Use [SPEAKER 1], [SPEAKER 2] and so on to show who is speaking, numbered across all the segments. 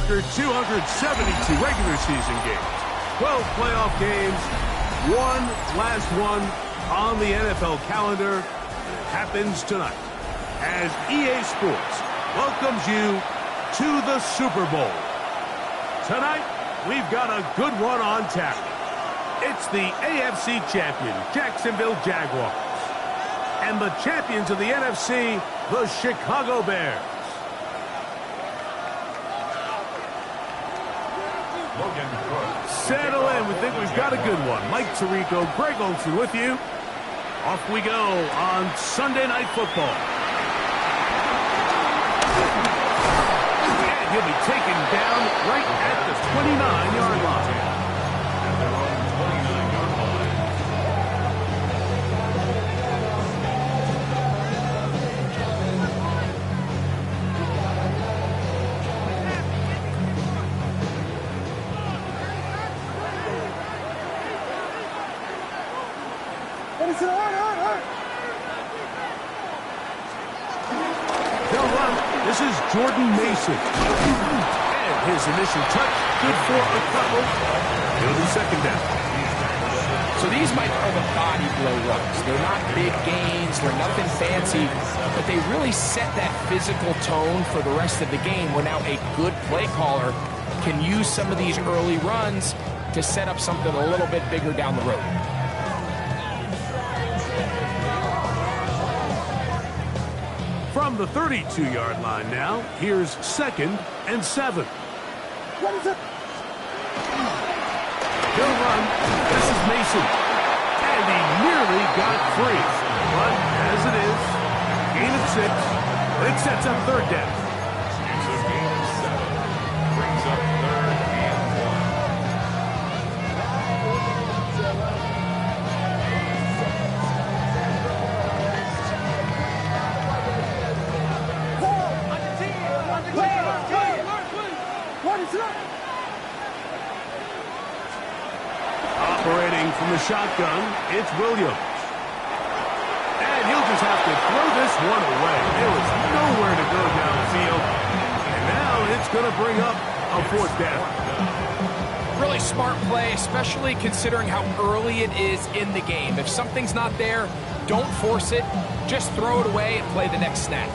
[SPEAKER 1] after 272 regular season games, 12 playoff games, one last one on the NFL calendar. It happens tonight as EA Sports welcomes you to the Super Bowl. Tonight, we've got a good one on tap. It's the AFC champion, Jacksonville Jaguars, and the champions of the NFC, the Chicago Bears. Settle in. We think we've got a good one. Mike Tirico, Greg Olsen with you. Off we go on Sunday Night Football. And he'll be taken down right at the 29-yard line. This is Jordan Mason. And his initial touch, good for a couple. It'll be second down.
[SPEAKER 2] So these, Mike, are the body blow runs. They're not big gains, they're nothing fancy, but they really set that physical tone for the rest of the game where now a good play caller can use some of these early runs to set up something a little bit bigger down the road.
[SPEAKER 1] From the 32-yard line now, here's 2nd and 7.
[SPEAKER 3] What is it?
[SPEAKER 1] He'll run. This is Mason. And he nearly got free. But as it is, gain of 6. It sets up third down.
[SPEAKER 4] It's a gain of 7. Brings up 3rd and
[SPEAKER 3] 1. What is it?
[SPEAKER 1] Operating from the shotgun, it's Williams. And he'll just have to throw this one away. There was nowhere to go downfield. And now it's going to bring up a 4th down.
[SPEAKER 2] Really smart play, especially considering how early it is in the game. If something's not there, don't force it. Just throw it away and play the next snap.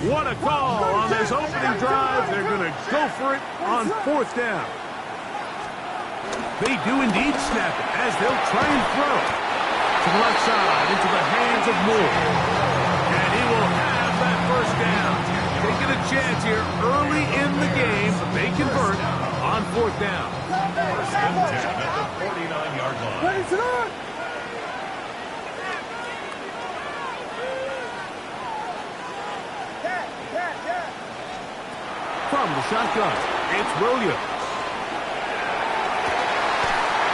[SPEAKER 1] What a call on this opening drive. They're going to go for it on 4th down. They do indeed snap it as they'll try and throw to the left side into the hands of Moore. And he will have that 1st down. Taking a chance here early in the game, but they convert on 4th down.
[SPEAKER 4] 1st and 10 at the 49-yard line.
[SPEAKER 3] What is it?
[SPEAKER 1] From the shotgun, it's Williams.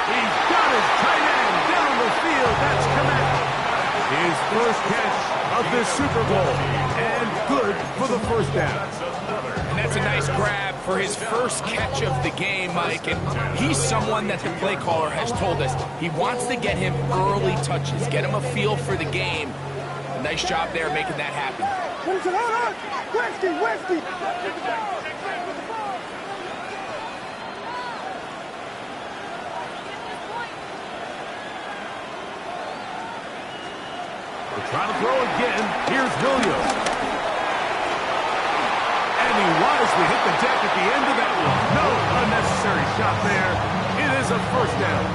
[SPEAKER 1] He's got his tight end down the field. That's Komet. His first catch of this Super Bowl. And good for the 1st down.
[SPEAKER 2] And that's a nice grab for his first catch of the game, Mike. And he's someone that the play caller has told us he wants to get him early touches, get him a feel for the game. A nice job there making that happen.
[SPEAKER 3] What is it? Hold on! Westy!
[SPEAKER 1] They'll try to throw again. Here's Williams. And he wisely hit the deck at the end of that one. No unnecessary shot there. It is a 1st down.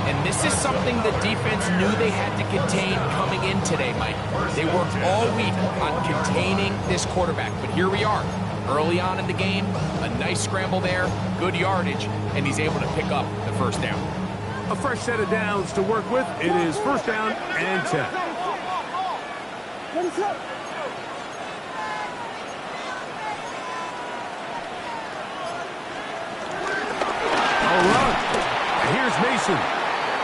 [SPEAKER 2] And this is something the defense knew they had to contain coming in today, Mike. They worked all week on containing this quarterback, but here we are. Early on in the game, a nice scramble there, good yardage, and he's able to pick up the 1st down.
[SPEAKER 1] A fresh set of downs to work with. It is 1st down and 10.
[SPEAKER 3] What is it?
[SPEAKER 1] A run. And here's Mason.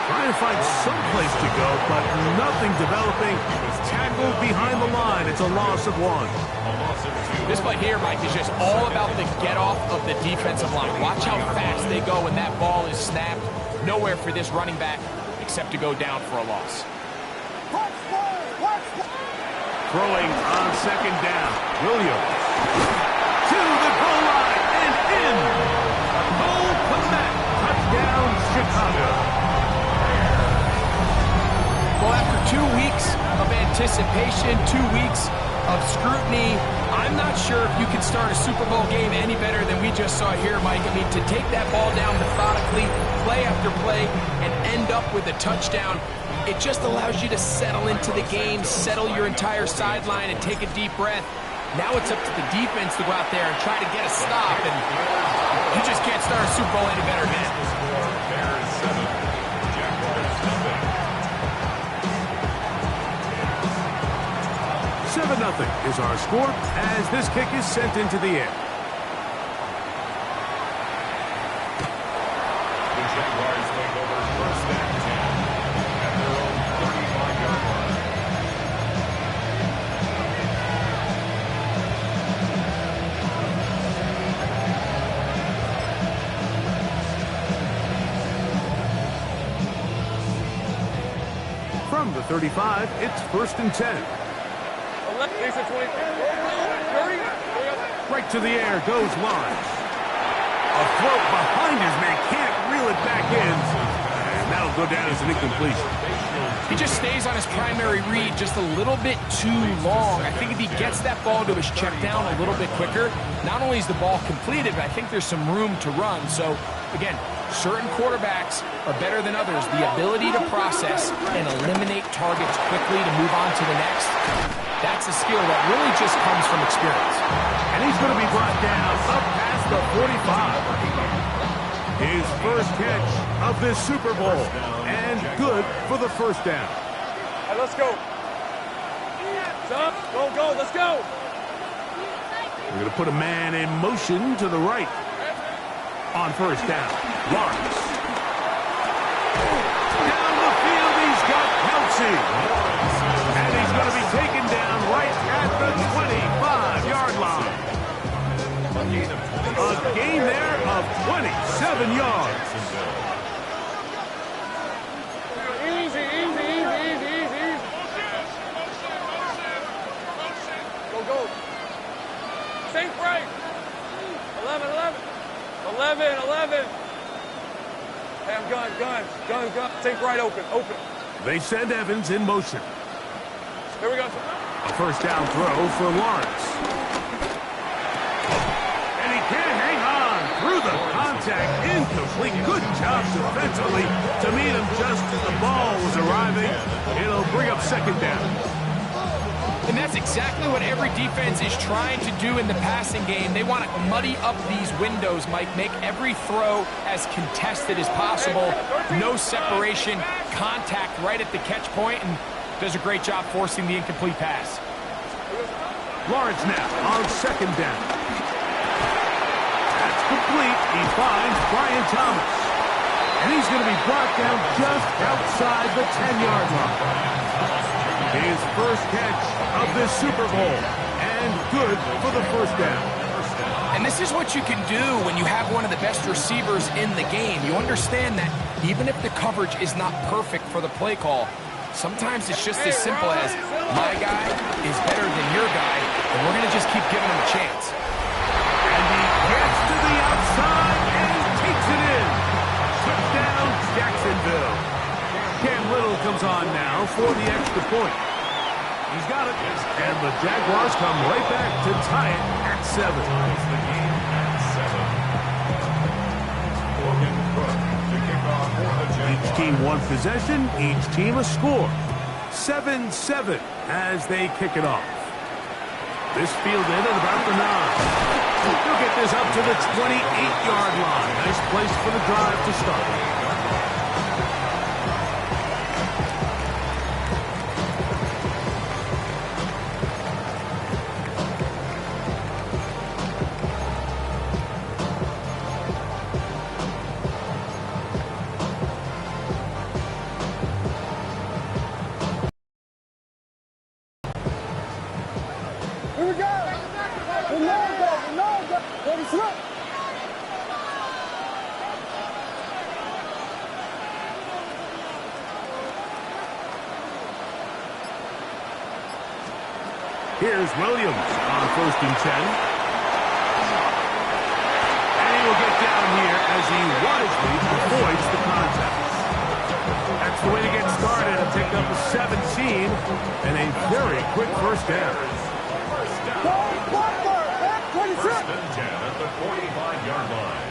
[SPEAKER 1] Trying to find some place to go, but nothing developing. He's tackled behind the line. It's a loss of 1.
[SPEAKER 2] This play here, Mike, is just all about the get-off of the defensive line. Watch how fast they go when that ball is snapped. Nowhere for this running back except to go down for a loss.
[SPEAKER 1] Throwing on second down. Williams. To the goal line and in. Cole Kmet. Touchdown, Chicago.
[SPEAKER 2] Well, after 2 weeks of anticipation, 2 weeks of scrutiny, I'm not sure if you can start a Super Bowl game any better than we just saw here, Mike. I mean, to take that ball down methodically, play after play, and end up with a touchdown, it just allows you to settle into the game, settle your entire sideline, and take a deep breath. Now it's up to the defense to go out there and try to get a stop, and you just can't start a Super Bowl any better, man.
[SPEAKER 4] Bears 7, Jaguars
[SPEAKER 1] 7-0 is our score as this kick is sent into the air.
[SPEAKER 4] The Jaguars take over first and 10 at their own 35-yard line.
[SPEAKER 1] From the 35, it's first and 10. Right to the air goes Lawrence. A throw behind his man, can't reel it back in. And that'll go down as an incompletion.
[SPEAKER 2] He just stays on his primary read just a little bit too long. I think if he gets that ball to his check down a little bit quicker, not only is the ball completed, but I think there's some room to run. So, again, certain quarterbacks are better than others. The ability to process and eliminate targets quickly to move on to the next, that's a skill that really just comes from experience.
[SPEAKER 1] And he's going to be brought down up past the 45. His first catch of this Super Bowl. And good for the first down.
[SPEAKER 3] All right, let's go. Go, go, let's go.
[SPEAKER 1] We're going to put a man in motion to the right. On first down, Lawrence. Down the field, he's got Kelsey. And he's going to be taken down right at the 25-yard line. A gain there of 27 yards.
[SPEAKER 3] Easy, easy, easy, easy, easy. Go, go. Safe right. 11, 11. 11. Hey, I'm gun. Take right open.
[SPEAKER 1] They send Evans in motion.
[SPEAKER 3] Here we go.
[SPEAKER 1] A first down throw for Lawrence. And he can't hang on through the contact. Incomplete. Good job defensively to meet him just as the ball was arriving. It'll bring up second down.
[SPEAKER 2] And that's exactly what every defense is trying to do in the passing game. They want to muddy up these windows, Mike, make every throw as contested as possible. No separation, contact right at the catch point, and does a great job forcing the incomplete pass.
[SPEAKER 1] Lawrence now on second down. That's complete. He finds Brian Thomas. And he's going to be brought down just outside the 10-yard line. His first catch of this Super Bowl, and good for the first down.
[SPEAKER 2] And this is what you can do when you have one of the best receivers in the game. You understand that even if the coverage is not perfect for the play call, sometimes it's just as simple as my guy is better than your guy, and we're going to just keep giving him a chance.
[SPEAKER 1] And he gets to the outside and takes it in. Touchdown, Jacksonville. Cam Little comes on now for the extra point. He's got it. And the Jaguars come right back to tie it at 7. Each team one possession, each team a score. 7-7 as they kick it off. This fielded at about the 9. He'll get this up to the 28-yard line. Nice place for the drive to start.
[SPEAKER 3] Here we go. The logo. Ready, slip.
[SPEAKER 1] Here's Williams on 1st and 10. And he will get down here as he wisely avoids the contact. That's the way to get started. A pick up a 17 and a very quick first down.
[SPEAKER 4] First and 10 at the 45-yard line.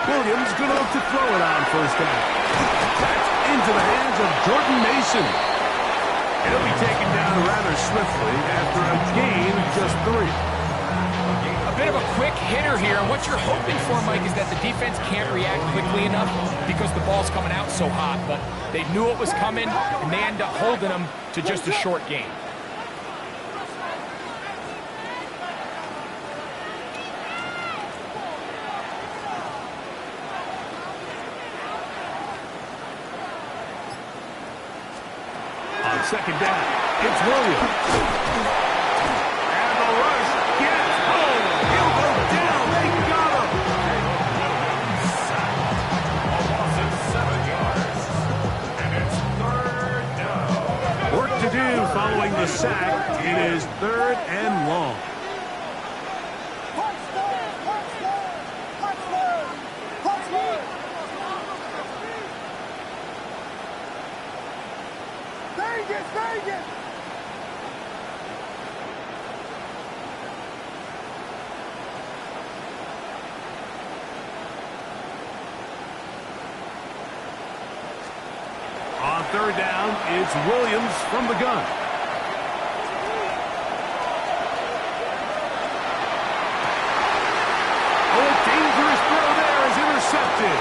[SPEAKER 1] Williams going to look to throw it on 1st down. That's into the hands of Jordan Mason. It'll be taken down rather swiftly after a gain of just 3.
[SPEAKER 2] A bit of a quick hitter here. What you're hoping for, Mike, is that the defense can't react quickly enough because the ball's coming out so hot. But they knew it was coming, and they end up holding them to just a short gain.
[SPEAKER 1] On 2nd down, it's Williams. And the rush gets home. He'll go down. They got him.
[SPEAKER 4] A loss of 7 yards. And it's 3rd down.
[SPEAKER 1] Work to do following the sack. It is 3rd and long.
[SPEAKER 3] Vegas!
[SPEAKER 1] On 3rd down, it's Williams from the gun. Oh, a dangerous throw there is intercepted.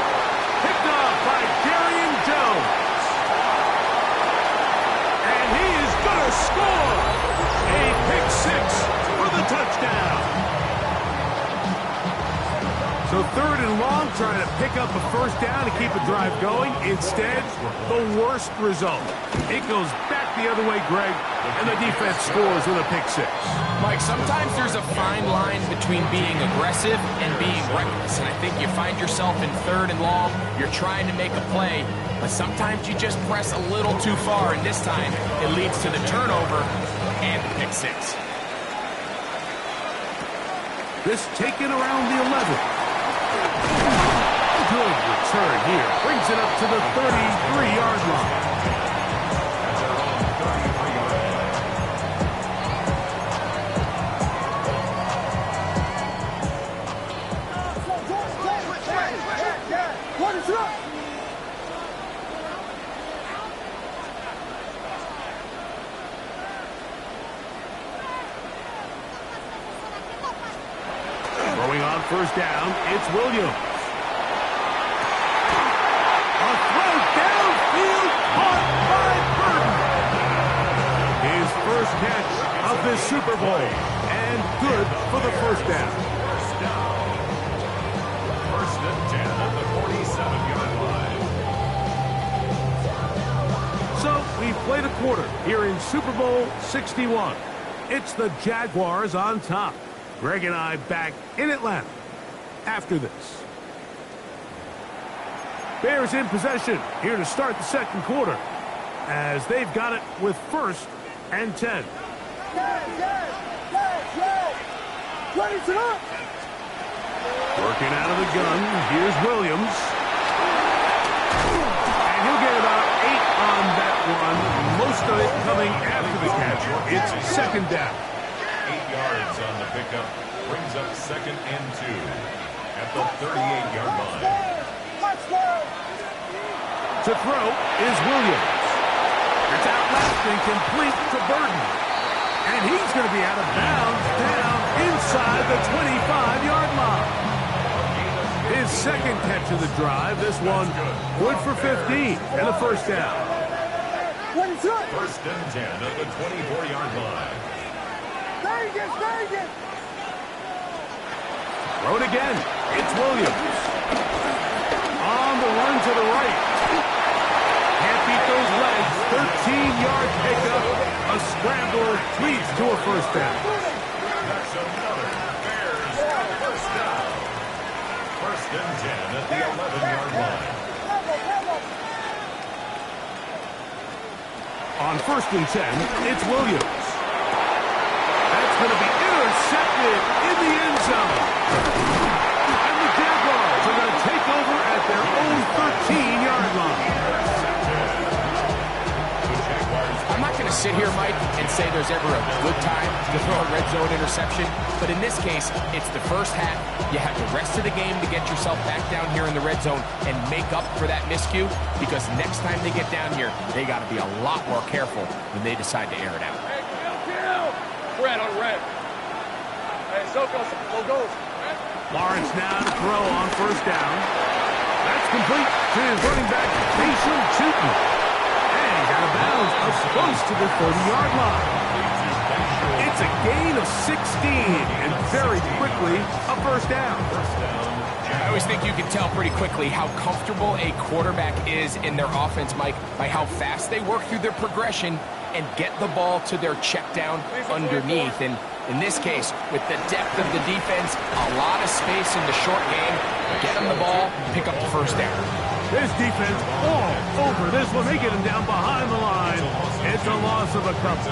[SPEAKER 1] Picked off by Darian Jones. And he is going to score. A pick 6 for the touchdown. So 3rd and long, trying to pick up a 1st down to keep the drive going. Instead, the worst result. It goes back the other way, Greg, and the defense scores with a pick 6.
[SPEAKER 2] Mike, sometimes there's a fine line between being aggressive and being reckless. And I think you find yourself in 3rd and long, you're trying to make a play, but sometimes you just press a little too far, and this time it leads to the turnover and the pick 6.
[SPEAKER 1] This taken around the 11. Good return here. Brings it up to the 33-yard line.
[SPEAKER 3] What is up?
[SPEAKER 1] Throwing on 1st down, it's Williams. A throw downfield caught by Burton. His first catch of this Super Bowl, and good for the 1st down.
[SPEAKER 4] First and 10 at the 47-yard line.
[SPEAKER 1] So we played a quarter here in Super Bowl 61. It's the Jaguars on top. Greg and I back in Atlanta after this. Bears in possession here to start the 2nd quarter as they've got it with 1st and 10. Working out of the gun, here's Williams. And he'll get about 8 on that one, most of it coming after the catch. It's 2nd down.
[SPEAKER 4] 8 yards on the pickup, brings up 2nd and 2 at the 38-yard line.
[SPEAKER 1] To throw is Williams. It's out left and complete to Burton. And he's going to be out of bounds down inside the 25-yard line. His 2nd catch of the drive. This one good for 15 and a 1st down.
[SPEAKER 4] First and 10 at the 24-yard line.
[SPEAKER 3] Vegas!
[SPEAKER 1] Throw it again. It's Williams. On the run to the right. Can't beat those legs. 13-yard pickup. A scramble leads to a 1st down.
[SPEAKER 4] That's another Bears 1st down. First First and 10 at the 11-yard line.
[SPEAKER 1] On first and 10, it's Williams. That's going to be intercepted in the end zone. And the Jaguars are going to take over at their own 13-yard line.
[SPEAKER 2] I'm not going to sit here, Mike, and say there's ever a good time to throw a red zone interception, but in this case, it's the first half. You have the rest of the game to get yourself back down here in the red zone and make up for that miscue, because next time they get down here, they got to be a lot more careful when they decide to air it out.
[SPEAKER 3] Hey, kill! Red on red. Hey, so goes.
[SPEAKER 1] Lawrence now to throw on first down. That's complete to his running back, Mason Chutin. Out of bounds, up close to the 30-yard line. It's a gain of 16, and very quickly, a first down.
[SPEAKER 2] I always think you can tell pretty quickly how comfortable a quarterback is in their offense, Mike, by how fast they work through their progression and get the ball to their check down underneath. And in this case, with the depth of the defense, a lot of space in the short game, get them the ball, pick up the first down.
[SPEAKER 1] This defense all over this one. They get him down behind the line. It's a loss of a couple.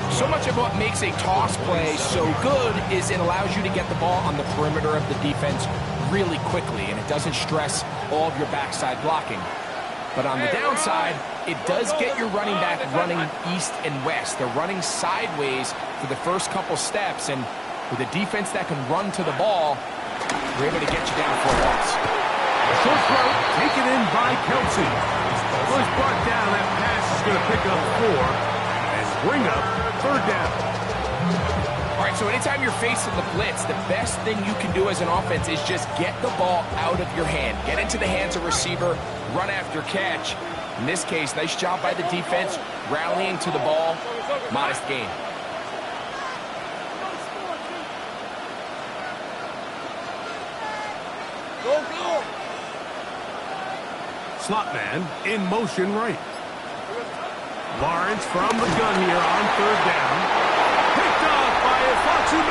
[SPEAKER 2] So much of what makes a toss play so good is it allows you to get the ball on the perimeter of the defense really quickly, and it doesn't stress all of your backside blocking. But on the downside, it does get your running back running east and west. They're running sideways for the first couple steps, and with a defense that can run to the ball, they're able to get you down for a loss.
[SPEAKER 1] Short throw, taken in by Kelsey. First brought down, that pass is going to pick up 4 and bring up third down.
[SPEAKER 2] All right, so anytime you're facing the blitz, the best thing you can do as an offense is just get the ball out of your hand. Get into the hands of receiver, run after catch. In this case, nice job by the defense, rallying to the ball, modest gain.
[SPEAKER 1] Slot man in motion right. Lawrence from the gun here on third down. Picked off by BIFFU26.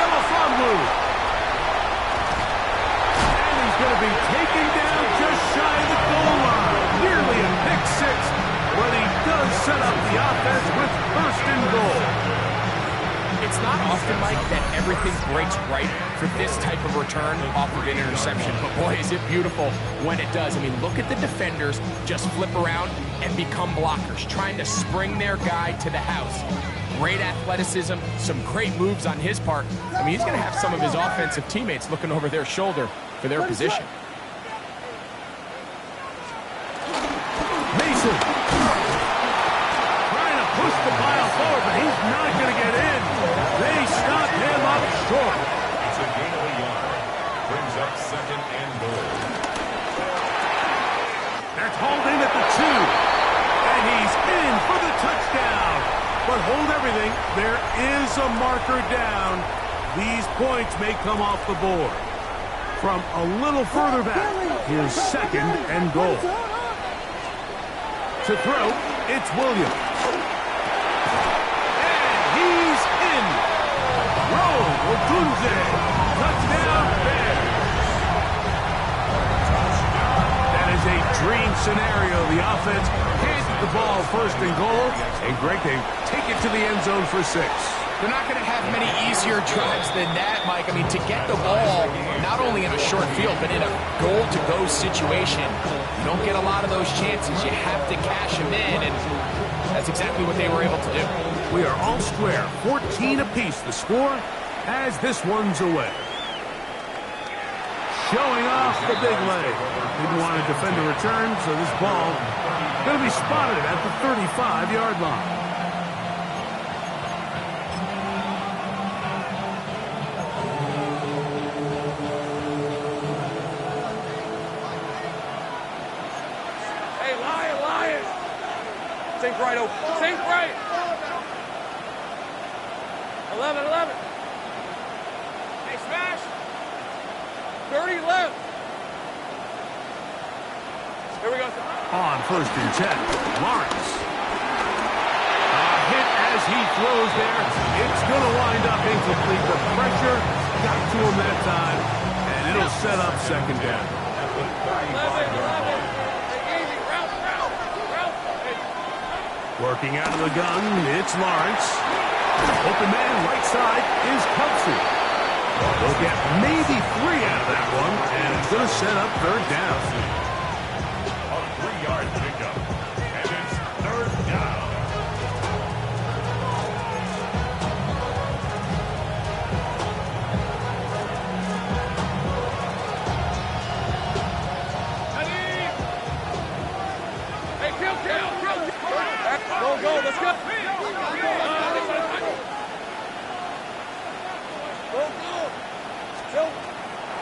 [SPEAKER 1] And he's going to be taken down just shy of the goal line. Nearly a pick six, but he does set up the offense with first and goal.
[SPEAKER 2] It's not often, Mike, that everything breaks right for this type of return off of an interception. But boy, is it beautiful when it does. I mean, look at the defenders just flip around and become blockers, trying to spring their guy to the house. Great athleticism, some great moves on his part. I mean, he's going to have some of his offensive teammates looking over their shoulder for their position.
[SPEAKER 1] Mason trying to push the pile forward, but he's not going to get in. They stop him up short.
[SPEAKER 4] It's a gain of a yard. Brings up second and goal.
[SPEAKER 1] That's hauled in at the 2. And he's in for the touchdown. But hold everything. There is a marker down. These points may come off the board. From a little further back, here's second and goal. To throw, it's Williams. He's in. Ogunze. Touchdown, Bears. That is a dream scenario. The offense hands the ball first and goal. And Greg, they take it to the end zone for 6.
[SPEAKER 2] They're not going to have many easier drives than that, Mike. I mean, to get the ball not only in a short field, but in a goal-to-go situation, you don't get a lot of those chances. You have to cash them in, and that's exactly what they were able to do.
[SPEAKER 1] We are all square, 14 apiece the score as this one's away. Showing off the big leg. Didn't want to defend the return, so this ball going to be spotted at the 35-yard line.
[SPEAKER 3] Sink right open. Sink right. 11. Hey, smash. 30 left. Here we go.
[SPEAKER 1] On first and 10, Lawrence. A hit as he throws there. It's going to wind up incomplete. The pressure got to him that time, and It'll set up second down.
[SPEAKER 4] At the 35-yard line.
[SPEAKER 1] Working out of the gun, it's Lawrence. Open man right side is Kelsey. They'll get maybe 3 out of that one, and it's going to set up third down.
[SPEAKER 4] A 3-yard pickup, and it's third down.
[SPEAKER 3] Go, let's go.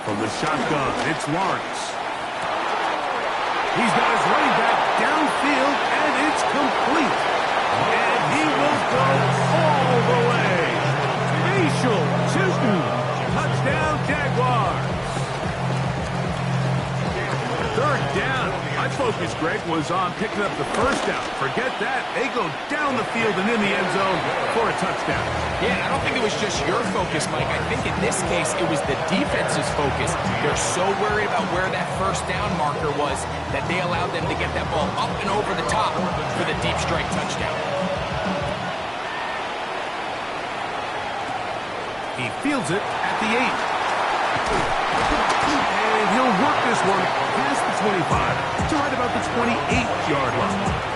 [SPEAKER 1] From the shotgun, it's Lawrence. He's got his running back downfield, and it's complete. And he will go all the way. Facial shooting. Touchdown, Jaguars. Third down. My focus, Greg, was on picking up the first down. Forget that. They go down the field and in the end zone for a touchdown.
[SPEAKER 2] Yeah, I don't think it was just your focus, Mike. I think in this case, it was the defense's focus. They're so worried about where that first down marker was that they allowed them to get that ball up and over the top for the deep strike touchdown.
[SPEAKER 1] He fields it at the 8. And he'll work this one past the 25 to right about the 28-yard line.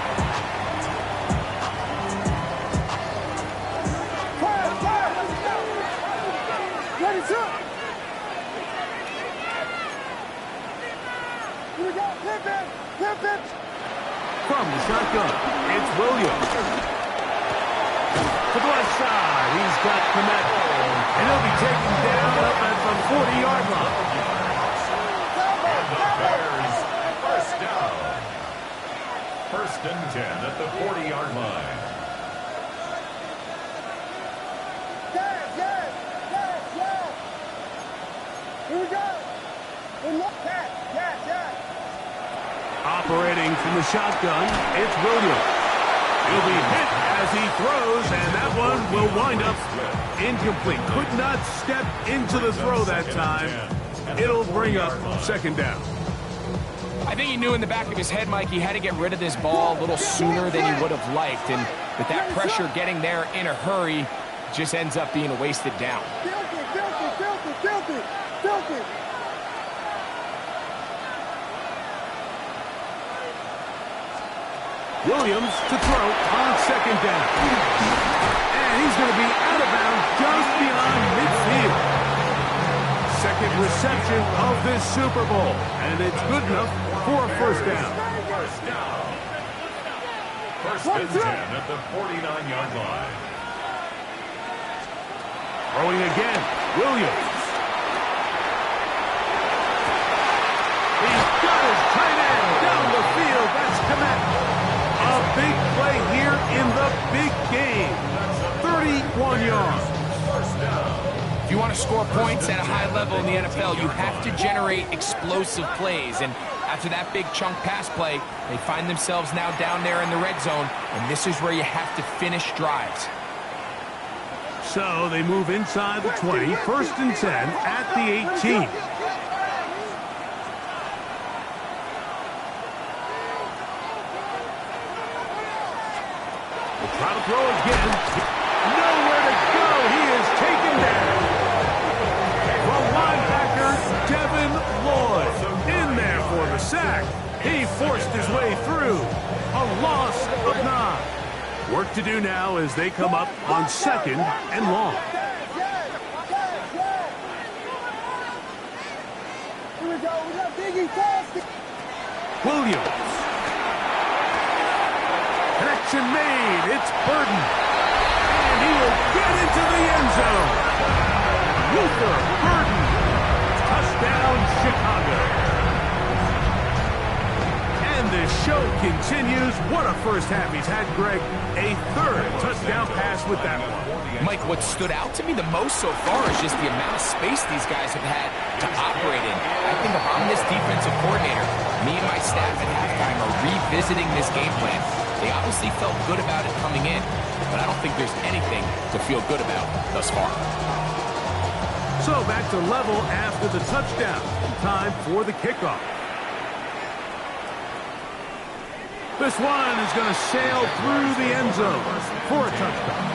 [SPEAKER 3] Ready, shoot. Here we go. Flip it.
[SPEAKER 1] From the shotgun, it's Williams. To the left side, he's got Komet. And he'll be taken down up at the 40-yard line.
[SPEAKER 4] Bears, first down. First and 10 at the 40-yard line.
[SPEAKER 3] Yes. Here we go. Yes.
[SPEAKER 1] Operating from the shotgun, it's Williams. He'll be hit as he throws, and that one will wind up incomplete. Could not step into the throw that time. It'll bring up second down.
[SPEAKER 2] I think he knew in the back of his head, Mike, he had to get rid of this ball a little sooner than he would have liked. And with that pressure getting there in a hurry, just ends up being a wasted down.
[SPEAKER 3] Filthy.
[SPEAKER 1] Williams to throw on second down. And he's going to be out of bounds just beyond midfield. Second reception of this Super Bowl. And it's good enough for a first down.
[SPEAKER 4] First and 10 at the 49-yard line.
[SPEAKER 1] Throwing again, Williams. He's got his tight end down the field. That's Komet. A big play here in the big game. 31 yards.
[SPEAKER 2] If you want to score points at a high level in the NFL, you have to generate explosive plays. And after that big chunk pass play, they find themselves now down there in the red zone. And this is where you have to finish drives.
[SPEAKER 1] So they move inside the 20, first and 10 at the 18. Try to throw again. Nowhere to go. He is taken down. The linebacker, Devin Lloyd, in there for the sack. He forced his way through. A loss of 9. Work to do now as they come up on second and long.
[SPEAKER 3] Here we go. We got Biggie fast.
[SPEAKER 1] Williams. Connection made. It's Burden. And he will get into the end zone. Luther Burden. Touchdown, Chicago. And the show continues. What a first half he's had, Greg. A third touchdown pass with that one.
[SPEAKER 2] Mike, what stood out to me the most so far is just the amount of space these guys have had to operate in. I think if I'm this defensive coordinator, me and my staff at halftime are revisiting this game plan. They obviously felt good about it coming in, but I don't think there's anything to feel good about thus far.
[SPEAKER 1] So back to level after the touchdown. Time for the kickoff. This one is going to sail through the end zone for a touchdown.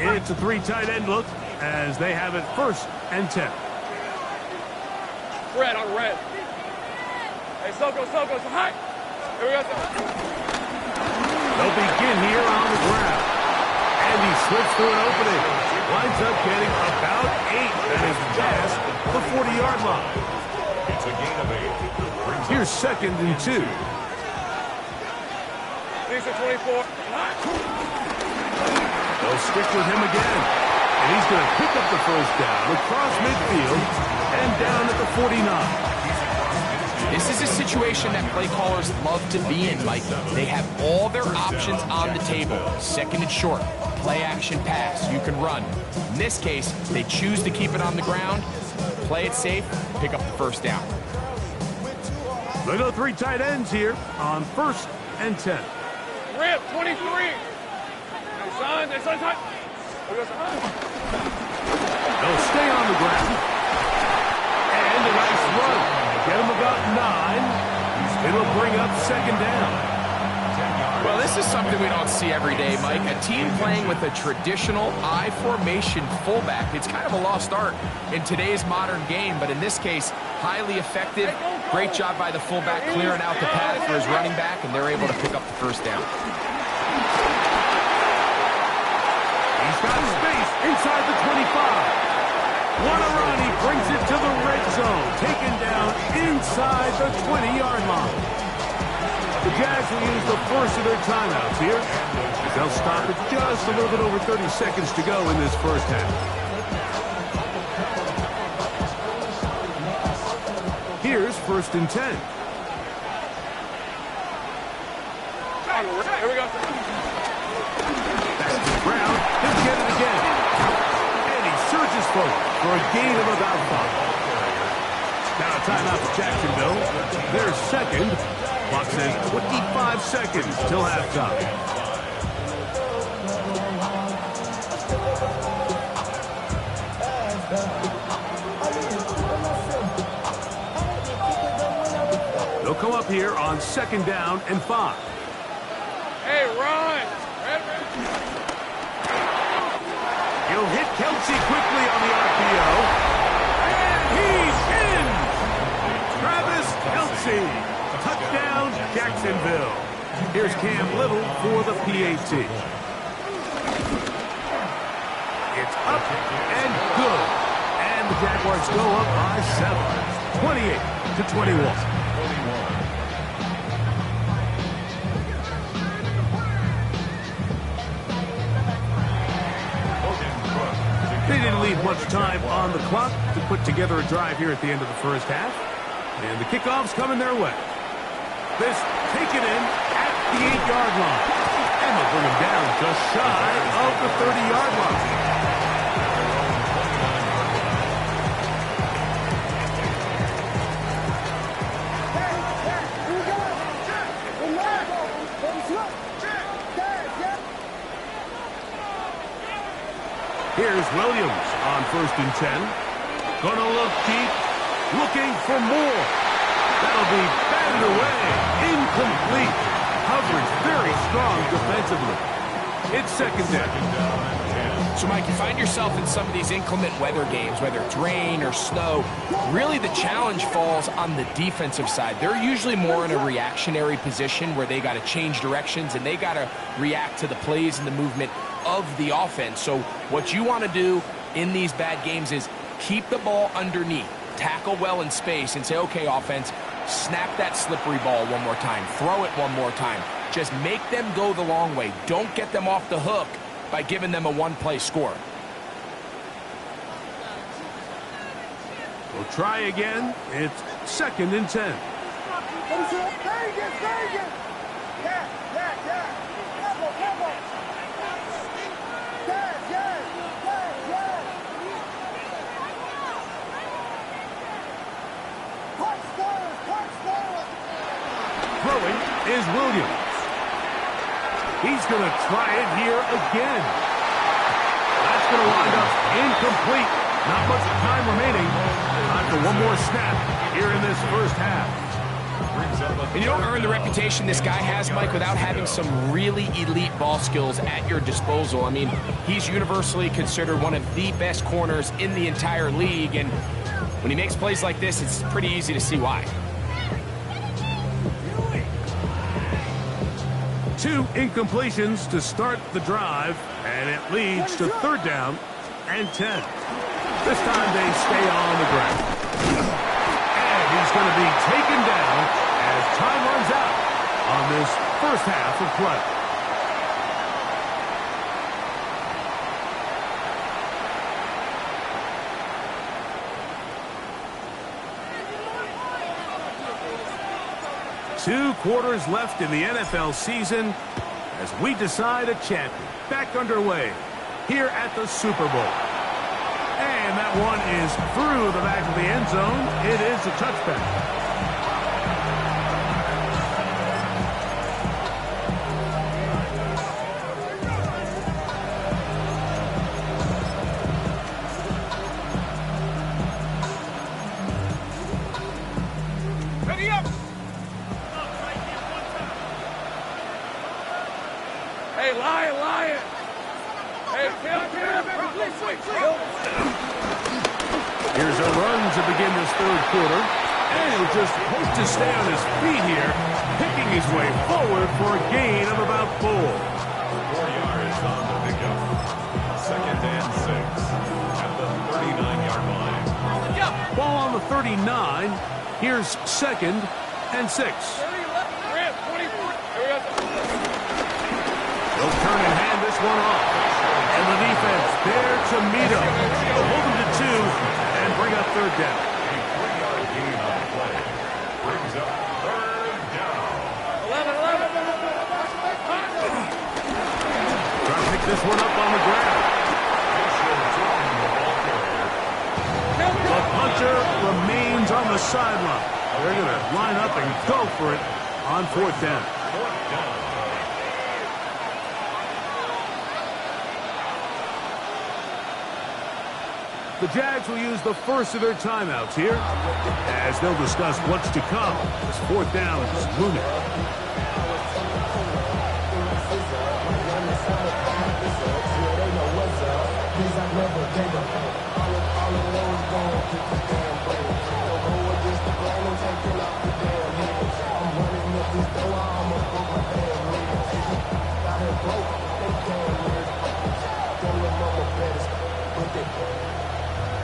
[SPEAKER 1] It's a three tight end look as they have it 1st and 10.
[SPEAKER 3] Red on red. Hey, Soko, so high. Here we go.
[SPEAKER 1] They'll begin here on the ground. And he slips through an opening. Winds up getting about 8. That is past the 40-yard line.
[SPEAKER 4] It's a gain of 8.
[SPEAKER 1] Here's 2nd and 2.
[SPEAKER 3] These are 24.
[SPEAKER 1] They'll stick with him again. And he's going to pick up the 1st down across midfield and down at the 49.
[SPEAKER 2] This is a situation that play callers love to be in, Mike. They have all their options on the table. 2nd and short, play action pass, you can run. In this case, they choose to keep it on the ground, play it safe, pick up the 1st down.
[SPEAKER 1] They go 3 tight ends here on 1st and 10.
[SPEAKER 3] Rip, 23. They'll stay
[SPEAKER 1] on the ground. And a nice run. Get him about 9. It'll bring up 2nd down.
[SPEAKER 2] Well, this is something we don't see every day, Mike. A team playing with a traditional I formation fullback. It's kind of a lost art in today's modern game, but in this case, highly effective. Great job by the fullback clearing out the path for his running back, and they're able to pick up the 1st down.
[SPEAKER 1] He's got space inside the 25. What a run. He brings it to the red zone. Taken down inside the 20-yard line. The Jags will use the 1st of their timeouts here. They'll stop at just a little bit over 30 seconds to go in this 1st half. Here's 1st and 10.
[SPEAKER 3] Here we go.
[SPEAKER 1] Back to the ground. He'll get it again. And he surges forward for a gain of about 5. Now a timeout for Jacksonville. Their 2nd. Clock says 25 seconds till halftime. They'll come up here on 2nd down and 5.
[SPEAKER 3] Hey, run.
[SPEAKER 1] He'll hit Kelsey quickly on the RPO. And he's in! Travis Kelsey. Touchdown, Jacksonville. Here's Cam Little for the PAT. It's up and good. And the Jaguars go up by 7. 28-21. They didn't leave much time on the clock to put together a drive here at the end of the 1st half. And the kickoff's coming their way. This taken in at the 8-yard line. And they'll bring him down just shy of the 30-yard line. Here's Williams on 1st and 10. Gonna look deep, looking for more. That'll be batted away, incomplete. Coverage very strong defensively. It's 2nd down.
[SPEAKER 2] So, Mike, you find yourself in some of these inclement weather games, whether it's rain or snow, really the challenge falls on the defensive side. They're usually more in a reactionary position where they got to change directions and they got to react to the plays and the movement of the offense. So what you want to do in these bad games is keep the ball underneath, tackle well in space, and say, okay, offense, snap that slippery ball one more time, throw it one more time. Just make them go the long way. Don't get them off the hook by giving them a one-play score.
[SPEAKER 1] We'll try again. It's 2nd and 10. He's going to try it here again. That's going to wind up incomplete. Not much time remaining. Time for one more snap here in this first half.
[SPEAKER 2] And you don't earn the reputation this guy has, Mike, without having some really elite ball skills at your disposal. I mean, he's universally considered one of the best corners in the entire league, and when he makes plays like this, it's pretty easy to see why.
[SPEAKER 1] 2 incompletions to start the drive, and it leads to 3rd down and 10. This time they stay on the ground. And he's going to be taken down as time runs out on this first half of play. Two quarters left in the NFL season as we decide a champion. Back underway here at the Super Bowl. And that one is through the back of the end zone. It is a touchback.
[SPEAKER 3] Ready up! Hey, Lion! Hey,
[SPEAKER 1] Here's a run to begin this 3rd quarter. And he'll just hope to stay on his feet here, picking his way forward for a gain of about 4.
[SPEAKER 4] 4 yards on the pickup. 2nd and 6 at the 39-yard line.
[SPEAKER 1] Ball on the 39. Here's 2nd and 6. They'll turn and hand this one off. And the defense there to meet him. They'll hold him to 2 and bring up 3rd down.
[SPEAKER 4] A 3-yard gain on the play. Brings up 3rd down.
[SPEAKER 3] 11.
[SPEAKER 1] Trying to pick this one up on the ground. The punter remains on the sideline. They're going to line up and go for it on 4th down.
[SPEAKER 4] 4th down.
[SPEAKER 1] The Jags will use the first of their timeouts here as they'll discuss what's to come as 4th down is looming.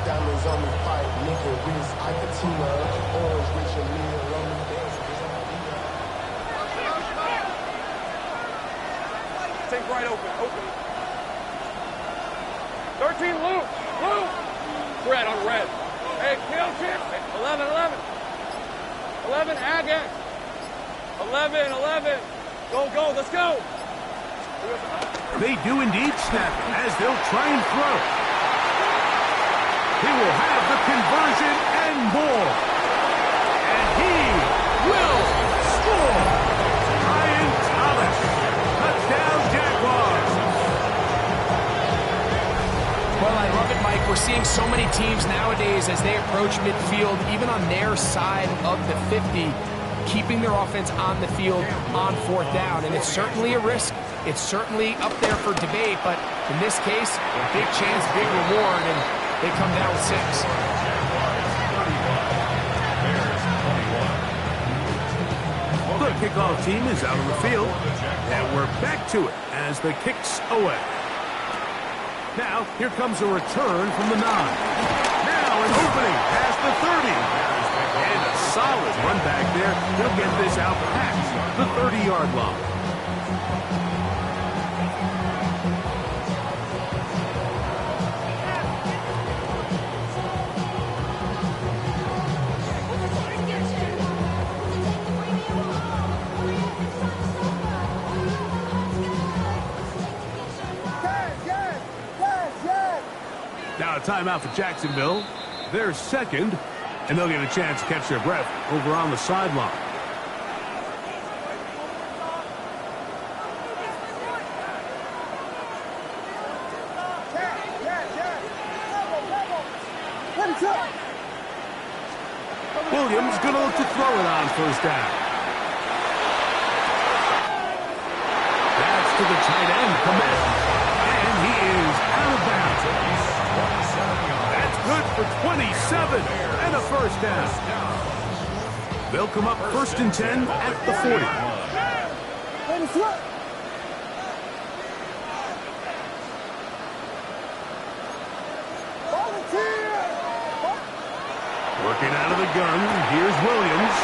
[SPEAKER 5] Diamonds on me fight, nigga wrist, Icatina, orange, rich and meal, on me dance.
[SPEAKER 3] Take right open. 13 loose. Red on red. Hey, kill chip. 11. 11, again. 11. Go, let's go.
[SPEAKER 1] They do indeed snap as they'll try and throw. He will have the conversion and more. And he will score. Ryan Thomas. Touchdown, Jaguars.
[SPEAKER 2] Well, I love it, Mike. We're seeing so many teams nowadays as they approach midfield, even on their side of the 50, keeping their offense on the field on 4th down. And it's certainly a risk. It's certainly up there for debate, but in this case, big chance, big reward, and they come down with 6.
[SPEAKER 1] The kickoff team is out on the field, and we're back to it as the kick's away. Now, here comes a return from the 9. Now an opening past the 30. And a solid run back there. They'll get this out past the 30-yard line. Now a timeout for Jacksonville. They're 2nd, and they'll get a chance to catch their breath over on the sideline. Williams gonna look to throw it on first down. That's to the tight end, Komet. And he is out of bounds. That's good for 27 and a first down. They'll come up first and 10 at the 40. Working out of the gun, here's Williams.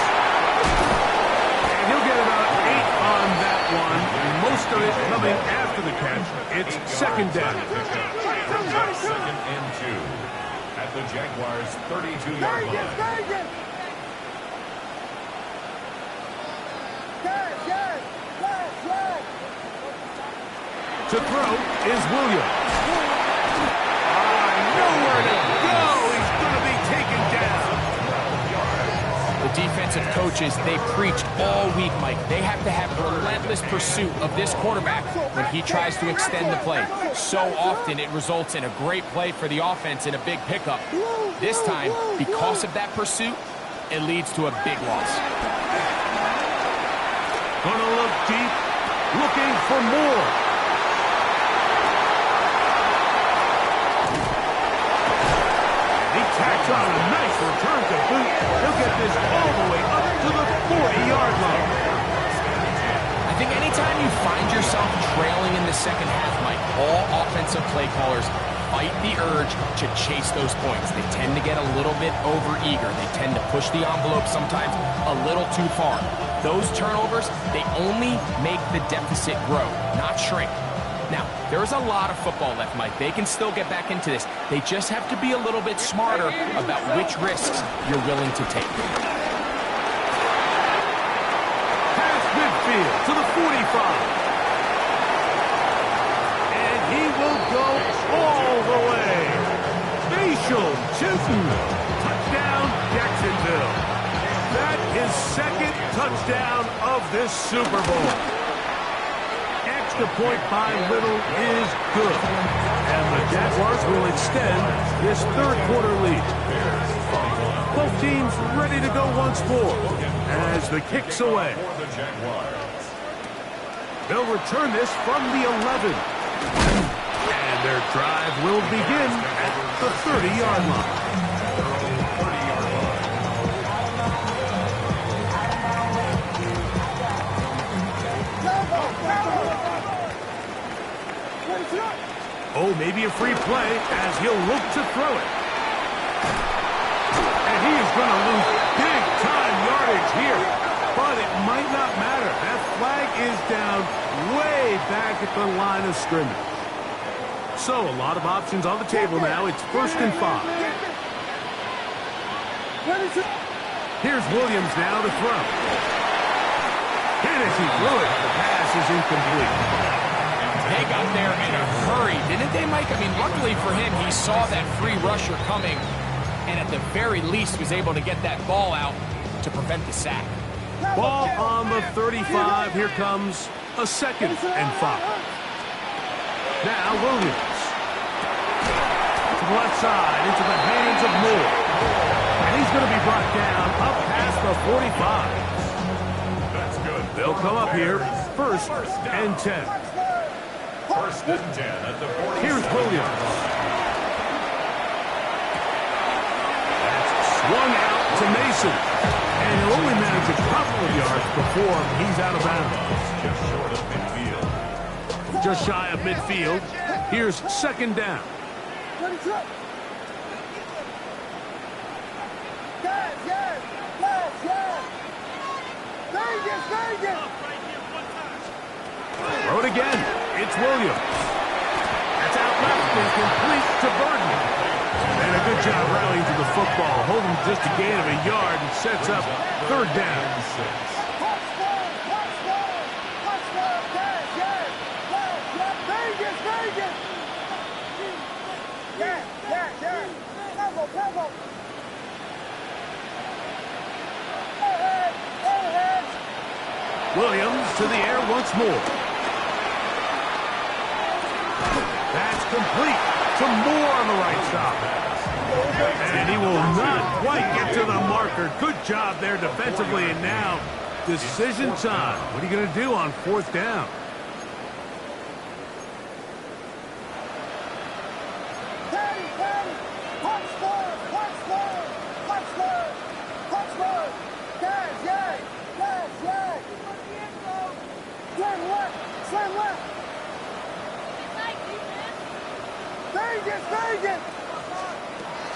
[SPEAKER 1] And he'll get about 8 on that one. Most of it coming after the catch. It's second down.
[SPEAKER 4] Second and 2 at the Jaguars' 32-yard line.
[SPEAKER 1] To throw is Williams. Nowhere to go. He's going to be taken down.
[SPEAKER 2] The defensive coaches, they preached all week, Mike. They have to have relentless pursuit of this quarterback when he tries to extend the play. So often it results in a great play for the offense and a big pickup. This time, because of that pursuit, it leads to a big loss.
[SPEAKER 1] Gonna look deep, looking for more. He tacks on a nice return to boot. He'll get this all the way up to the 40-yard line.
[SPEAKER 2] I think anytime you find yourself trailing in the second half, Mike, all offensive play callers fight the urge to chase those points. They tend to get a little bit overeager. They tend to push the envelope sometimes a little too far. Those turnovers, they only make the deficit grow, not shrink. Now, there's a lot of football left, Mike. They can still get back into this. They just have to be a little bit smarter about which risks you're willing to take.
[SPEAKER 1] Past midfield to the 45. And he will go all the way. Facial Chisholm. Touchdown, Jacksonville. That is second touchdown of this Super Bowl. Extra point by Little is good. And the Jaguars will extend this third quarter lead. Both teams ready to go once more as the kick's away. They'll return this from the 11. And their drive will begin at the 30-yard line. Oh, maybe a free play as he'll look to throw it. And he is going to lose big-time yardage here. But it might not matter. That flag is down way back at the line of scrimmage. So, a lot of options on the table now. It's first and 5. Here's Williams now to throw. And as he threw it, the pass is incomplete.
[SPEAKER 2] They got there in a hurry, didn't they, Mike? I mean, luckily for him, he saw that free rusher coming and at the very least was able to get that ball out to prevent the sack.
[SPEAKER 1] Ball on the 35. Here comes a second and 5. Now Williams. To the left side, into the hands of Moore. And he's going to be brought down up past the 45.
[SPEAKER 4] That's good.
[SPEAKER 1] They'll come up here first and 10.
[SPEAKER 4] First and 10 at the 40.
[SPEAKER 1] Here's Williams. That's swung out to Mason. And he'll only manage a couple of yards before he's out of bounds.
[SPEAKER 4] Just short of midfield.
[SPEAKER 1] Just shy of midfield. Here's second down. Throw it again. It's Williams. That's out left and complete to Burton. And a good job rallying to the football. Holding just a gain of a yard and sets up third down. Williams to the air once more. That's complete to Moore on the right side. And he will not quite get to the marker. Good job there defensively, and now decision time. What are you going to do on 4th down?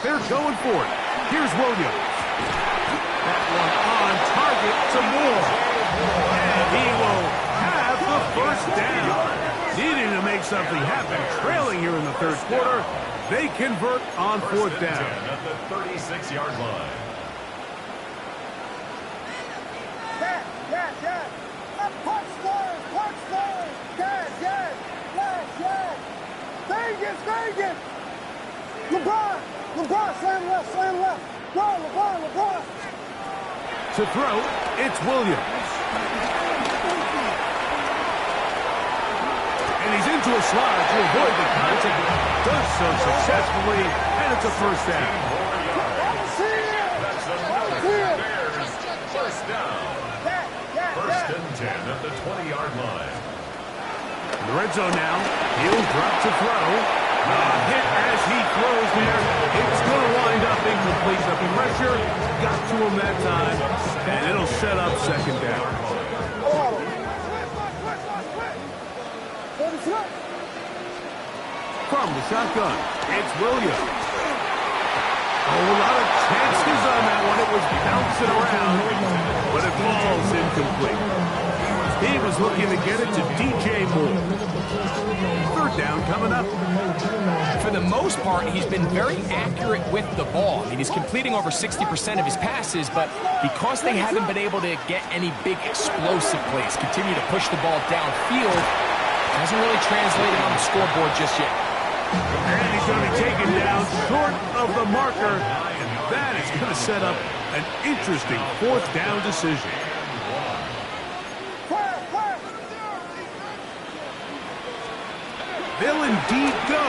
[SPEAKER 1] They're going for it. Here's Williams. That one on target, some more. And he will have the 1st down. Needing to make something happen, trailing here in the 3rd quarter. They convert on 4th down.
[SPEAKER 4] At the 36-yard line.
[SPEAKER 3] Vegas! LeBron, slam left. Go, LeBron.
[SPEAKER 1] To throw, it's Williams. And he's into a slide to avoid the contact. Does so successfully, and it's a 1st down.
[SPEAKER 4] That's another Bears 1st down. 1st and 10 at the 20-yard line.
[SPEAKER 1] In the red zone now. He'll drop to throw. Hit as he throws there. It's going to wind up incomplete. The pressure got to him that time, and it'll set up 2nd down. From the shotgun, it's Williams. A lot of chances on that one. It was bouncing around, but it falls incomplete. He was looking to get it to DJ Moore. 3rd down coming up.
[SPEAKER 2] For the most part, he's been very accurate with the ball. I mean, he's completing over 60% of his passes, but because they haven't been able to get any big explosive plays, continue to push the ball downfield, hasn't really translated on the scoreboard just yet.
[SPEAKER 1] And he's going to be taken down short of the marker, and that is going to set up an interesting 4th down decision. They'll indeed go.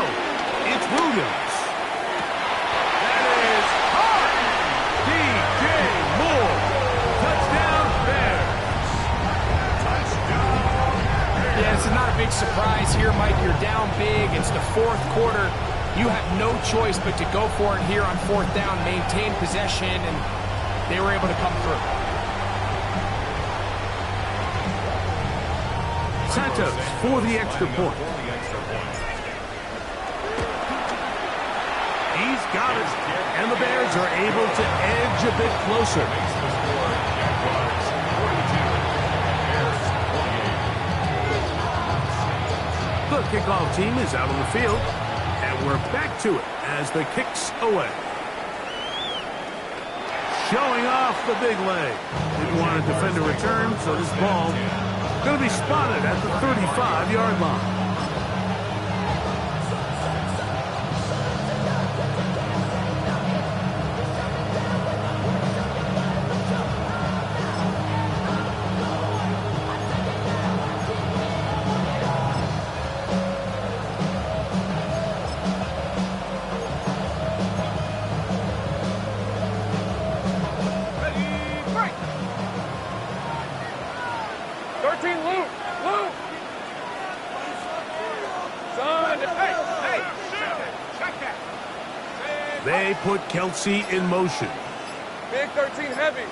[SPEAKER 1] It's Williams. That is hard. DJ Moore. Touchdown Bears.
[SPEAKER 2] Yeah, this is not a big surprise here, Mike. You're down big. It's the 4th quarter. You have no choice but to go for it here on 4th down, maintain possession, and they were able to come through.
[SPEAKER 1] Santos for the extra point. He's got it, and the Bears are able to edge a bit closer. The kickoff team is out on the field, and we're back to it as the kick's away. Showing off the big leg. Didn't want to defend a return, so this ball going to be spotted at the 35-yard line. They put Kelsey in motion.
[SPEAKER 3] Big 13 heavy.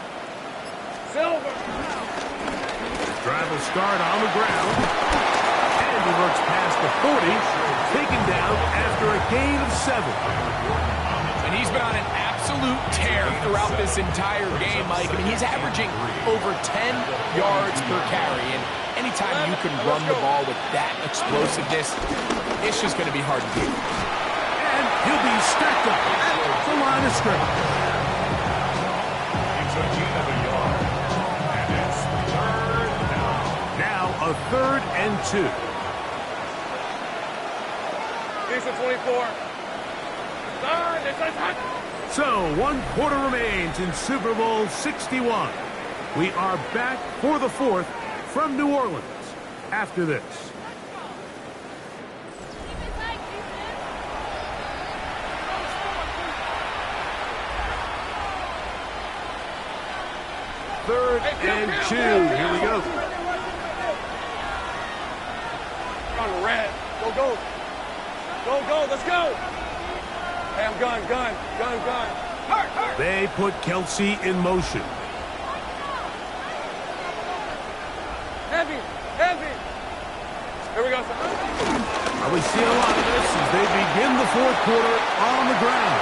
[SPEAKER 3] Silver.
[SPEAKER 1] Drive will start on the ground. And he works past the 40. Taken down after a gain of 7.
[SPEAKER 2] And he's been on an absolute tear throughout this entire game, Mike. I mean, he's averaging over 10 yards per carry. And anytime you can run the ball with that explosiveness, it's just going to be hard to do.
[SPEAKER 1] And he'll be stacked up at the line of scrimmage.
[SPEAKER 4] It's a gain of a yard. And it's 3rd down.
[SPEAKER 1] Now a 3rd and 2.
[SPEAKER 3] Here's the 24.
[SPEAKER 1] So 1 quarter remains in Super Bowl 61. We are back for the 4th from New Orleans after this. 3rd and 2. Here we go.
[SPEAKER 3] On the red. Go, go. Go, go. Let's go. Hey, I'm gun.
[SPEAKER 1] They put Kelsey in motion.
[SPEAKER 3] Heavy. Here we go.
[SPEAKER 1] We see a lot of this as they begin the 4th quarter on the ground.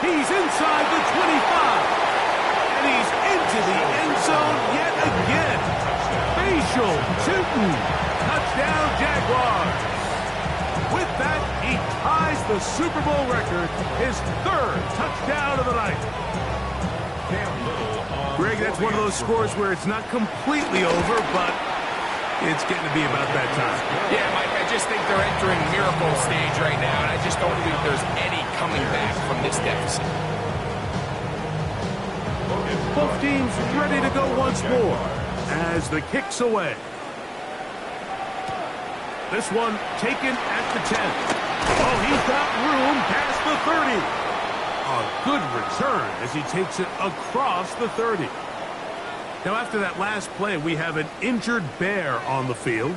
[SPEAKER 1] He's inside the 25. And he's into the end zone yet again. Facial shooting. Touchdown, Jaguars. With that, he ties the Super Bowl record, his 3rd touchdown of the night. Greg, that's one of those scores where it's not completely over, but it's getting to be about that time.
[SPEAKER 2] Yeah, Mike, I just think they're entering miracle stage right now, and I just don't believe there's any coming back from this deficit.
[SPEAKER 1] Both teams ready to go once more as the kick's away. This one taken at the 10. Oh, he's got room past the 30. A good return as he takes it across the 30. Now, after that last play, we have an injured Bear on the field.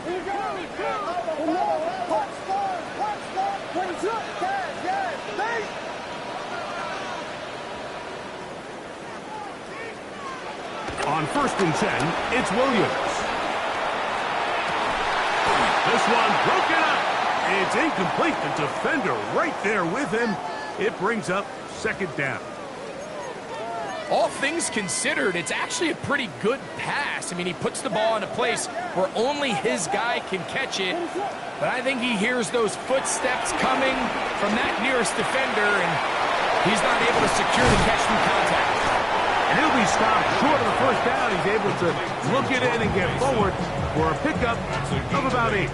[SPEAKER 1] On 1st and 10, it's Williams. This one broken up. It's incomplete. The defender right there with him. It brings up 2nd down.
[SPEAKER 2] All things considered, it's actually a pretty good pass. I mean, he puts the ball in a place where only his guy can catch it. But I think he hears those footsteps coming from that nearest defender, and he's not able to secure the catch through contact.
[SPEAKER 1] And he'll be stopped short of the 1st down. He's able to look it in and get forward for a pickup of about 8.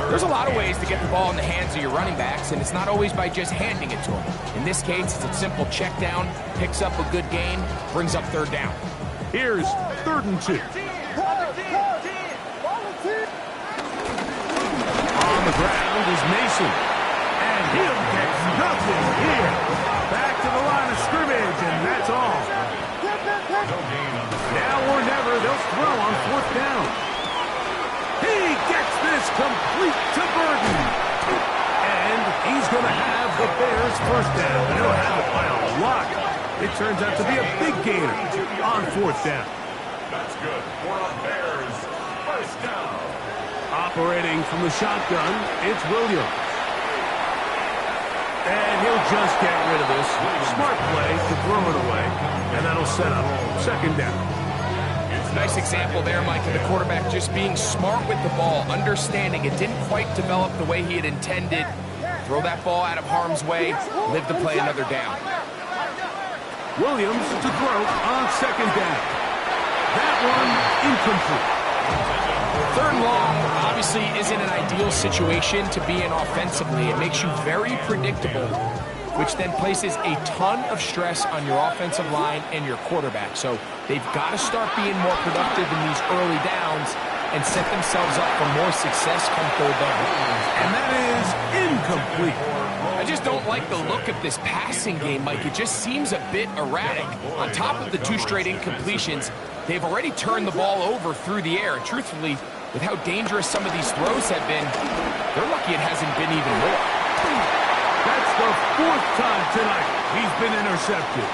[SPEAKER 2] There's a lot of ways to get the ball in the hands of your running backs, and it's not always by just handing it to them. In this case, it's a simple check down, picks up a good gain, brings up 3rd down.
[SPEAKER 1] Here's 3rd and 2. On the ground is Mason. And he'll get nothing here. Back to the line of scrimmage, and that's all. Now or never, they'll throw on 4th down. He gets this complete to Burden. And he's going to have the Bears 1st down. And he'll have it by a lot. It turns out to be a big gainer on 4th down.
[SPEAKER 4] That's good for the Bears. 1st down.
[SPEAKER 1] Operating from the shotgun, it's Williams. And he'll just get rid of this. Smart play to throw it away. And that'll set up 2nd down.
[SPEAKER 2] Nice example there, Mike, of the quarterback just being smart with the ball, understanding it didn't quite develop the way he had intended. Throw that ball out of harm's way, live to play another down.
[SPEAKER 1] Williams to throw on 2nd down. That one incomplete.
[SPEAKER 2] 3rd and long obviously isn't an ideal situation to be in offensively. It makes you very predictable, which then places a ton of stress on your offensive line and your quarterback. So they've got to start being more productive in these early downs and set themselves up for more success come 3rd down.
[SPEAKER 1] And that is incomplete.
[SPEAKER 2] I just don't like the look of this passing game, Mike. It just seems a bit erratic. On top of the 2 straight incompletions, they've already turned the ball over through the air. And truthfully, with how dangerous some of these throws have been, they're lucky it hasn't been even more.
[SPEAKER 1] That's the 4th time tonight he's been intercepted.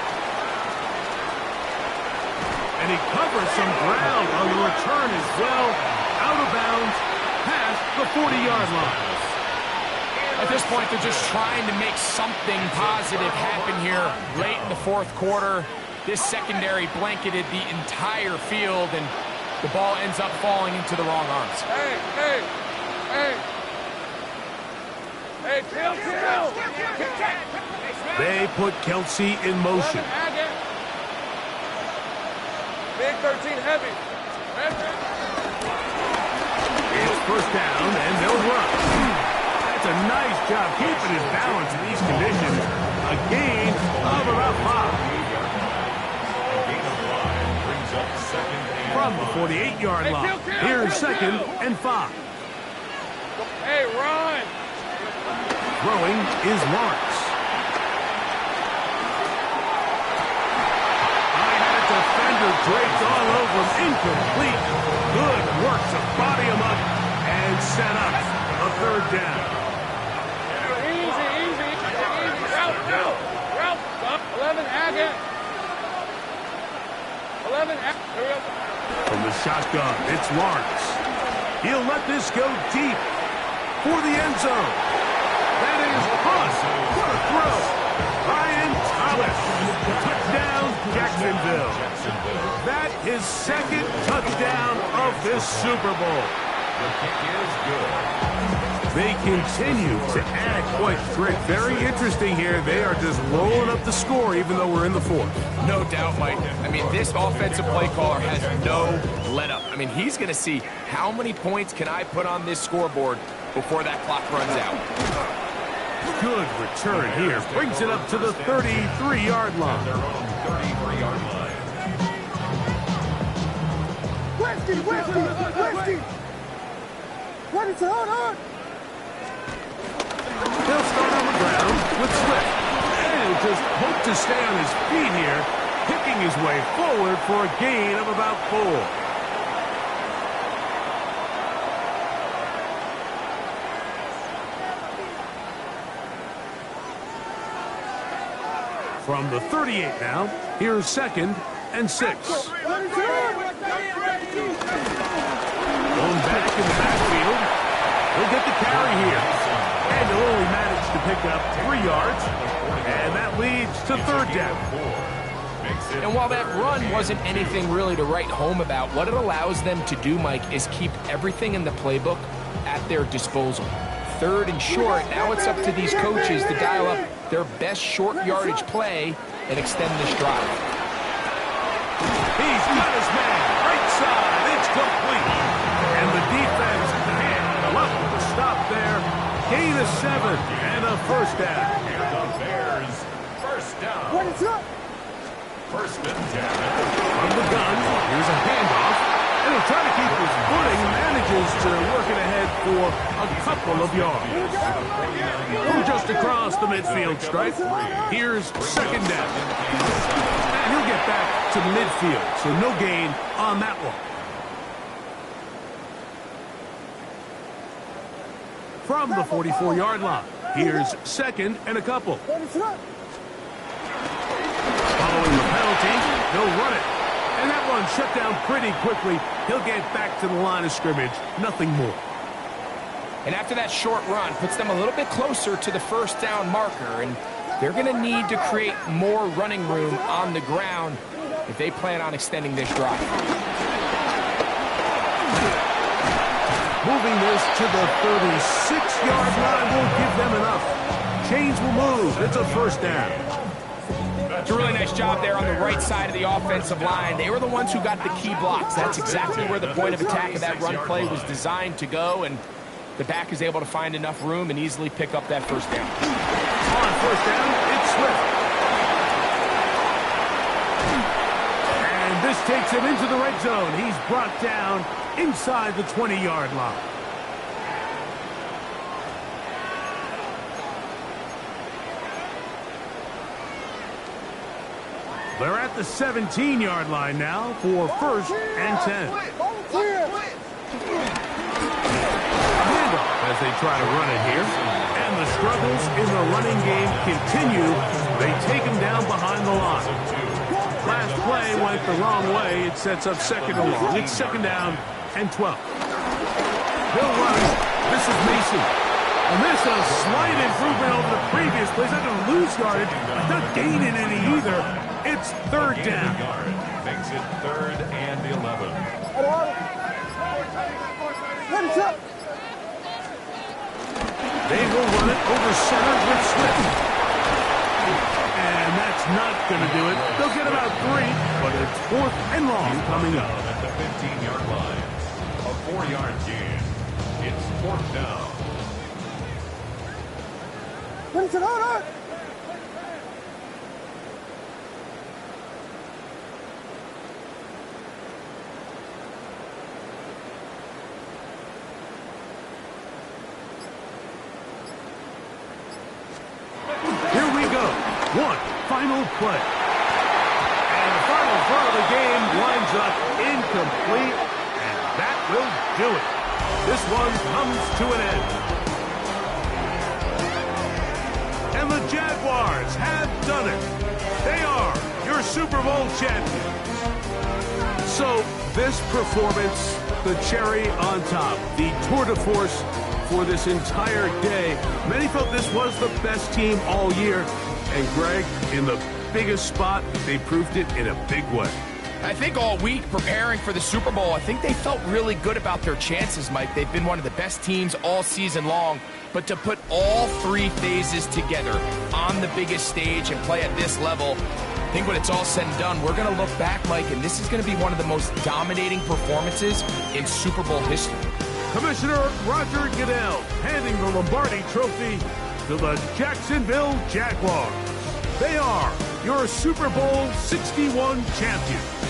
[SPEAKER 1] And he covers some ground on the return as well. Out of bounds, past the 40-yard line.
[SPEAKER 2] At this point, they're just trying to make something positive happen here late in the 4th quarter. This secondary blanketed the entire field, and the ball ends up falling into the wrong arms.
[SPEAKER 3] Hey, kill.
[SPEAKER 1] They put Kelsey in motion.
[SPEAKER 3] Big 13 heavy.
[SPEAKER 1] It's 1st down, and they'll run. That's a nice job keeping his balance in these conditions. A gain of about 5. From the 48-yard line, here's 2nd and 5.
[SPEAKER 3] Hey, run.
[SPEAKER 1] Throwing is Lawrence. I had a defender draped all over him. Incomplete. Good work to body him up and set up a third down.
[SPEAKER 3] Easy. Route. 11, Agate. 11, Agate.
[SPEAKER 1] From the shotgun, it's Lawrence. He'll let this go deep for the end zone. That is Huss. What a throw. Ryan Thomas. Touchdown, Jacksonville. That is second touchdown of this Super Bowl.
[SPEAKER 4] The kick is good.
[SPEAKER 1] They continue to add points. Rick, very interesting here. They are just rolling up the score even though we're in the fourth.
[SPEAKER 2] No doubt, Mike. I mean, this offensive play caller has no let-up. I mean, he's going to see how many points can I put on this scoreboard before that clock runs out.
[SPEAKER 1] Good return here. Brings it up to the 33-yard line.
[SPEAKER 4] Their own 33-yard line.
[SPEAKER 5] Westy! What is it? Hold on!
[SPEAKER 1] He'll start on the ground with Swift. And he'll just hope to stay on his feet here, picking his way forward for a gain of about 4. From the 38 now, here's 2nd and 6. Going back in the backfield. He'll get the carry here. And he'll only manage to pick up 3 yards. And that leads to 3rd down.
[SPEAKER 2] And while that run wasn't anything really to write home about, what it allows them to do, Mike, is keep everything in the playbook at their disposal. 3rd and short, now it's up to these coaches to dial up their best short yardage play and extend this drive.
[SPEAKER 1] He's got his man. Right side. It's complete. And the defense can't level the stop there. Gain of 7 and a 1st down.
[SPEAKER 4] The Bears, first down.
[SPEAKER 5] What is up?
[SPEAKER 4] First and 10.
[SPEAKER 1] From the gun, here's a handoff. And he'll try to keep his footing. Manages to work it ahead for a couple of yards. From just across the midfield stripe, here's 2nd down. And he'll get back to midfield, so no gain on that one. From the 44-yard line, here's 2nd and a couple.
[SPEAKER 5] What is up?
[SPEAKER 1] Following the penalty, they'll run it. And that one shut down pretty quickly. He'll get back to the line of scrimmage. Nothing more.
[SPEAKER 2] And after that short run, puts them a little bit closer to the 1st down marker. And they're going to need to create more running room on the ground if they plan on extending this drive.
[SPEAKER 1] Moving this to the 36-yard line will give them enough. Chains will move. It's a 1st down.
[SPEAKER 2] It's a really nice job there on the right side of the offensive line. They were the ones who got the key blocks. That's exactly where the point of attack of that run play was designed to go, and the back is able to find enough room and easily pick up that 1st down.
[SPEAKER 1] On 1st down, it's Swift. And this takes him into the red zone. He's brought down inside the 20-yard line. They're at the 17-yard line now for 1st and 10. Handoff as they try to run it here. And the struggles in the running game continue. They take him down behind the line. Last play went the wrong way. It sets up 2nd and long. It's 2nd down and 12. They'll run it. This is Mason. And this is a slight improvement over the previous plays. Not going to lose yardage, but not gaining any either. It's 3rd down.
[SPEAKER 4] Makes it 3rd and 11.
[SPEAKER 5] What is up?
[SPEAKER 1] They will run it over center with Swift. And that's not going to do it. They'll get about 3, but it's 4th and long coming up.
[SPEAKER 4] At the 15-yard line. A 4-yard gain. It's 4th down.
[SPEAKER 5] What is it? Hold on!
[SPEAKER 1] Here we go. One final play. And the final throw of the game winds up incomplete, and that will do it. This one comes to an end. And the Jaguars have done it. They are your Super Bowl champions. So this performance, the cherry on top, the tour de force for this entire day. Many felt this was the best team all year. And Greg, in the biggest spot, they proved it in a big way.
[SPEAKER 2] I think all week preparing for the Super Bowl, I think they felt really good about their chances, Mike. They've been one of the best teams all season long. But to put all three phases together on the biggest stage and play at this level, I think when it's all said and done, we're going to look back, Mike, and this is going to be one of the most dominating performances in Super Bowl history.
[SPEAKER 1] Commissioner Roger Goodell handing the Lombardi Trophy to the Jacksonville Jaguars. They are your Super Bowl 61 champions.